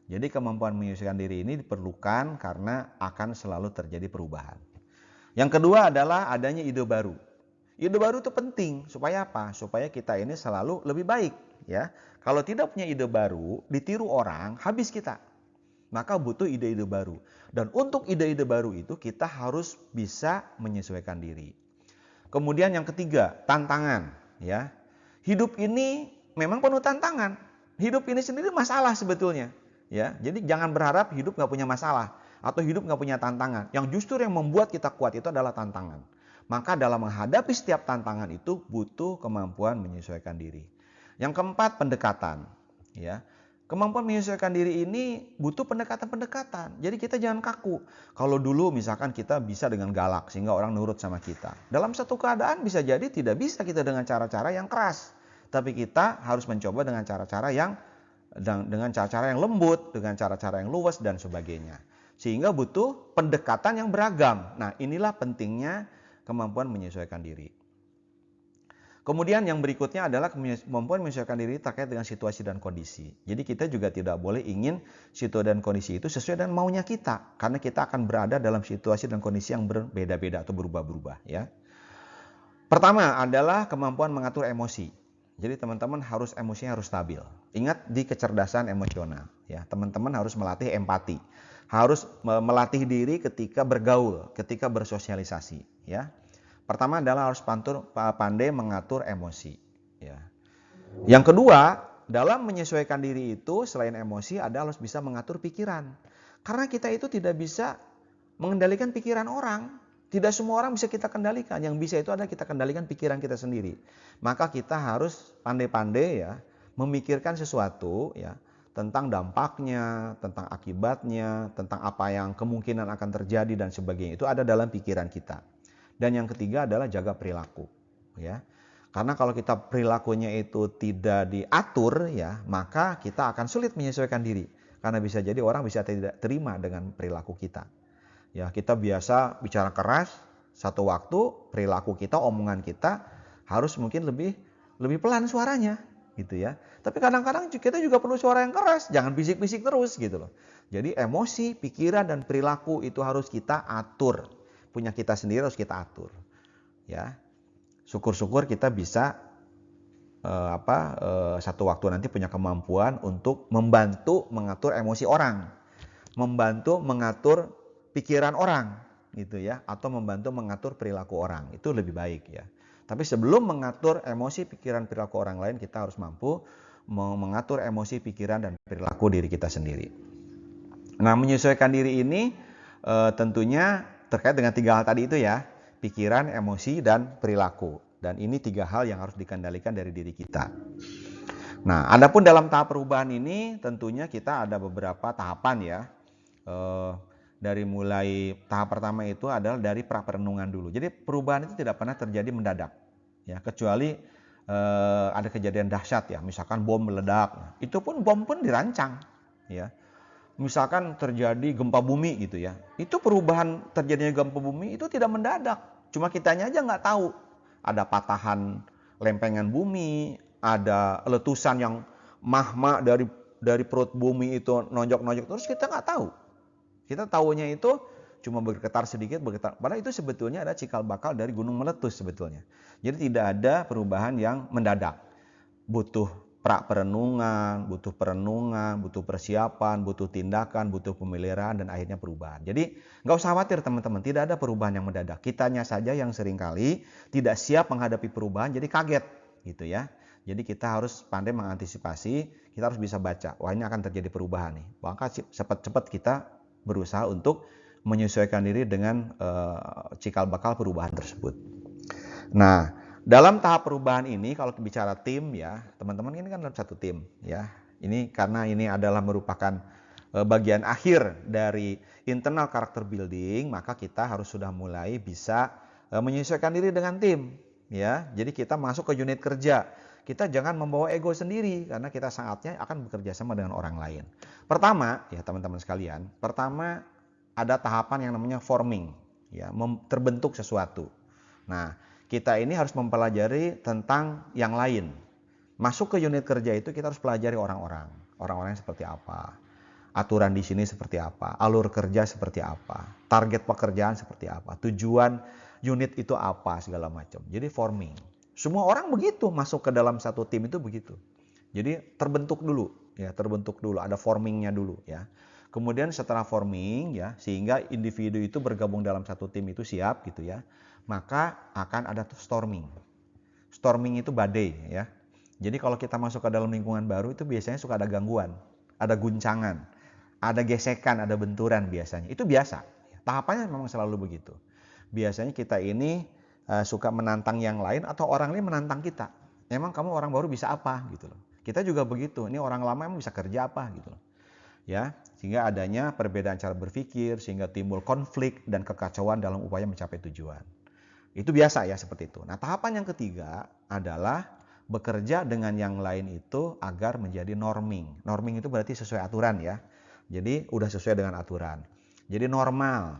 Jadi kemampuan menyesuaikan diri ini diperlukan karena akan selalu terjadi perubahan. Yang kedua adalah adanya ide baru. Ide baru itu penting supaya apa? Supaya kita ini selalu lebih baik ya. Kalau tidak punya ide baru, ditiru orang, habis kita. Maka butuh ide-ide baru. Dan untuk ide-ide baru itu kita harus bisa menyesuaikan diri. Kemudian yang ketiga, tantangan, ya. Hidup ini memang penuh tantangan. Hidup ini sendiri masalah sebetulnya, ya. Jadi jangan berharap hidup nggak punya masalah atau hidup nggak punya tantangan. Yang justru yang membuat kita kuat itu adalah tantangan. Maka dalam menghadapi setiap tantangan itu butuh kemampuan menyesuaikan diri. Yang keempat, pendekatan, ya. Kemampuan menyesuaikan diri ini butuh pendekatan-pendekatan. Jadi kita jangan kaku. Kalau dulu misalkan kita bisa dengan galak sehingga orang nurut sama kita. Dalam satu keadaan bisa jadi tidak bisa kita dengan cara-cara yang keras. Tapi kita harus mencoba dengan cara-cara yang lembut, dengan cara-cara yang luwes dan sebagainya. Sehingga butuh pendekatan yang beragam. Nah, inilah pentingnya kemampuan menyesuaikan diri. Kemudian yang berikutnya adalah kemampuan menyesuaikan diri terkait dengan situasi dan kondisi. Jadi kita juga tidak boleh ingin situasi dan kondisi itu sesuai dengan maunya kita. Karena kita akan berada dalam situasi dan kondisi yang berbeda-beda atau berubah-berubah, ya. Pertama adalah kemampuan mengatur emosi. Jadi teman-teman emosinya harus stabil. Ingat di kecerdasan emosional, ya. Teman-teman harus melatih empati. Harus melatih diri ketika bergaul, ketika bersosialisasi, ya. Pertama adalah harus pandai mengatur emosi. Ya. Yang kedua, dalam menyesuaikan diri itu selain emosi adalah harus bisa mengatur pikiran. Karena kita itu tidak bisa mengendalikan pikiran orang. Tidak semua orang bisa kita kendalikan. Yang bisa itu adalah kita kendalikan pikiran kita sendiri. Maka kita harus pandai-pandai, ya, memikirkan sesuatu, ya, tentang dampaknya, tentang akibatnya, tentang apa yang kemungkinan akan terjadi dan sebagainya. Itu ada dalam pikiran kita. Dan yang ketiga adalah jaga perilaku, ya. Karena kalau kita perilakunya itu tidak diatur, ya, maka kita akan sulit menyesuaikan diri. Karena bisa jadi orang bisa tidak terima dengan perilaku kita. Ya, kita biasa bicara keras, satu waktu perilaku kita, omongan kita harus mungkin lebih pelan suaranya, gitu ya. Tapi kadang-kadang kita juga perlu suara yang keras, jangan bisik-bisik terus gitu loh. Jadi emosi, pikiran dan perilaku itu harus kita atur. Punya kita sendiri harus kita atur, ya. Syukur-syukur kita bisa satu waktu nanti punya kemampuan untuk membantu mengatur emosi orang, membantu mengatur pikiran orang, gitu ya, atau membantu mengatur perilaku orang. Itu lebih baik, ya. Tapi sebelum mengatur emosi, pikiran, perilaku orang lain, kita harus mampu mengatur emosi, pikiran dan perilaku diri kita sendiri. Nah, menyesuaikan diri ini tentunya terkait dengan tiga hal tadi itu, ya, pikiran, emosi, dan perilaku. Dan ini tiga hal yang harus dikendalikan dari diri kita. Nah, adapun dalam tahap perubahan ini tentunya kita ada beberapa tahapan, ya. Dari mulai tahap pertama itu adalah dari pra-perenungan dulu. Jadi perubahan itu tidak pernah terjadi mendadak, ya, kecuali ada kejadian dahsyat, ya, misalkan bom meledak. Itu pun bom pun dirancang, ya. Misalkan terjadi gempa bumi gitu, ya. Itu perubahan terjadinya gempa bumi itu tidak mendadak. Cuma kitanya aja nggak tahu. Ada patahan lempengan bumi, ada letusan yang magma dari perut bumi itu nonjok-nonjok terus, kita nggak tahu. Kita tahunya itu cuma bergetar sedikit, bergetar. Padahal itu sebetulnya ada cikal bakal dari gunung meletus sebetulnya. Jadi tidak ada perubahan yang mendadak. Butuh perenungan, butuh persiapan, butuh tindakan, butuh pemeliharaan, dan akhirnya perubahan. Jadi nggak usah khawatir teman-teman, tidak ada perubahan yang mendadak. Kitanya saja yang seringkali tidak siap menghadapi perubahan, jadi kaget gitu, ya. Jadi kita harus pandai mengantisipasi, kita harus bisa baca, wah ini akan terjadi perubahan nih. Maka cepat-cepat kita berusaha untuk menyesuaikan diri dengan cikal bakal perubahan tersebut. Nah, dalam tahap perubahan ini kalau bicara tim, ya, teman-teman ini kan dalam satu tim, ya. Ini karena ini adalah merupakan bagian akhir dari internal character building, maka kita harus sudah mulai bisa menyesuaikan diri dengan tim, ya. Jadi kita masuk ke unit kerja. Kita jangan membawa ego sendiri karena kita saatnya akan bekerja sama dengan orang lain. Pertama, ya teman-teman sekalian, pertama ada tahapan yang namanya forming, ya, terbentuk sesuatu. Nah, kita ini harus mempelajari tentang yang lain. Masuk ke unit kerja itu kita harus pelajari orang-orang. Orang-orangnya seperti apa. Aturan di sini seperti apa. Alur kerja seperti apa. Target pekerjaan seperti apa. Tujuan unit itu apa, segala macam. Jadi forming. Semua orang begitu masuk ke dalam satu tim itu begitu. Jadi terbentuk dulu, ya, terbentuk dulu. Ada formingnya dulu, ya. Kemudian setelah forming ya, sehingga individu itu bergabung dalam satu tim itu siap gitu ya, maka akan ada storming. Storming itu badai ya. Jadi kalau kita masuk ke dalam lingkungan baru itu biasanya suka ada gangguan, ada guncangan, ada gesekan, ada benturan biasanya. Itu biasa. Tahapannya memang selalu begitu. Biasanya kita ini suka menantang yang lain atau orang lain menantang kita. Emang kamu orang baru bisa apa gitu loh. Kita juga begitu. Ini orang lama emang bisa kerja apa gitu loh. Ya, sehingga adanya perbedaan cara berpikir sehingga timbul konflik dan kekacauan dalam upaya mencapai tujuan. Itu biasa ya seperti itu. Nah, tahapan yang ketiga adalah bekerja dengan yang lain itu agar menjadi norming. Norming itu berarti sesuai aturan ya. Jadi udah sesuai dengan aturan. Jadi normal.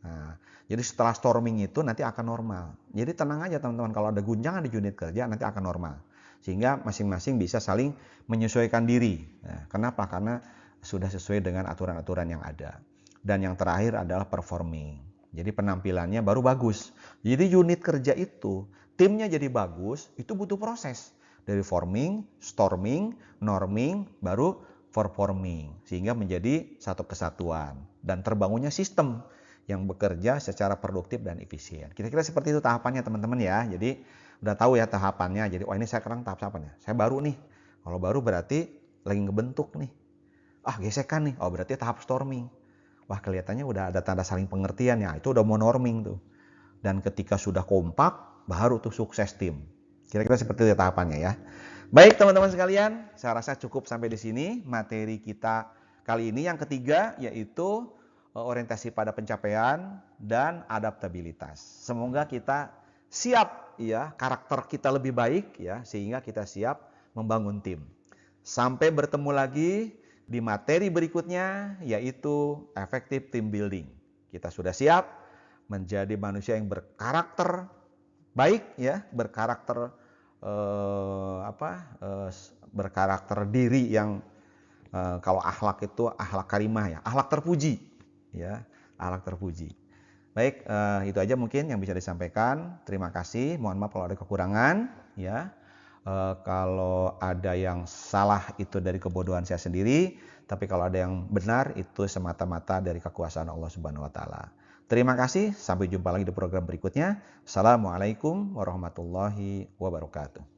Nah, jadi setelah storming itu nanti akan normal. Jadi tenang aja teman-teman, kalau ada guncangan di unit kerja nanti akan normal. Sehingga masing-masing bisa saling menyesuaikan diri. Nah, kenapa? Karena sudah sesuai dengan aturan-aturan yang ada. Dan yang terakhir adalah performing. Jadi penampilannya baru bagus. Jadi unit kerja itu, timnya jadi bagus, itu butuh proses. Dari forming, storming, norming, baru performing. Sehingga menjadi satu kesatuan. Dan terbangunnya sistem yang bekerja secara produktif dan efisien. Kira-kira seperti itu tahapannya teman-teman ya. Jadi udah tahu ya tahapannya. Jadi ini saya sekarang tahap apa nih? Saya baru nih. Kalau baru berarti lagi ngebentuk nih. Gesekan nih. Berarti tahap storming. Wah, kelihatannya udah ada tanda saling pengertian ya. Itu udah mau norming tuh. Dan ketika sudah kompak, baru tuh sukses tim. Kira-kira seperti itu tahapannya ya. Baik teman-teman sekalian, saya rasa cukup sampai di sini materi kita kali ini. Yang ketiga yaitu orientasi pada pencapaian dan adaptabilitas. Semoga kita siap ya, karakter kita lebih baik ya, sehingga kita siap membangun tim. Sampai bertemu lagi di materi berikutnya yaitu effective team building. Kita sudah siap menjadi manusia yang berkarakter baik ya, berkarakter berkarakter diri yang kalau akhlak itu akhlak karimah ya, akhlak terpuji ya, akhlak terpuji. Baik, itu aja mungkin yang bisa disampaikan. Terima kasih. Mohon maaf kalau ada kekurangan ya. Kalau ada yang salah itu dari kebodohan saya sendiri, tapi kalau ada yang benar itu semata-mata dari kekuasaan Allah Subhanahu wa taala. Terima kasih, sampai jumpa lagi di program berikutnya. Assalamualaikum warahmatullahi wabarakatuh.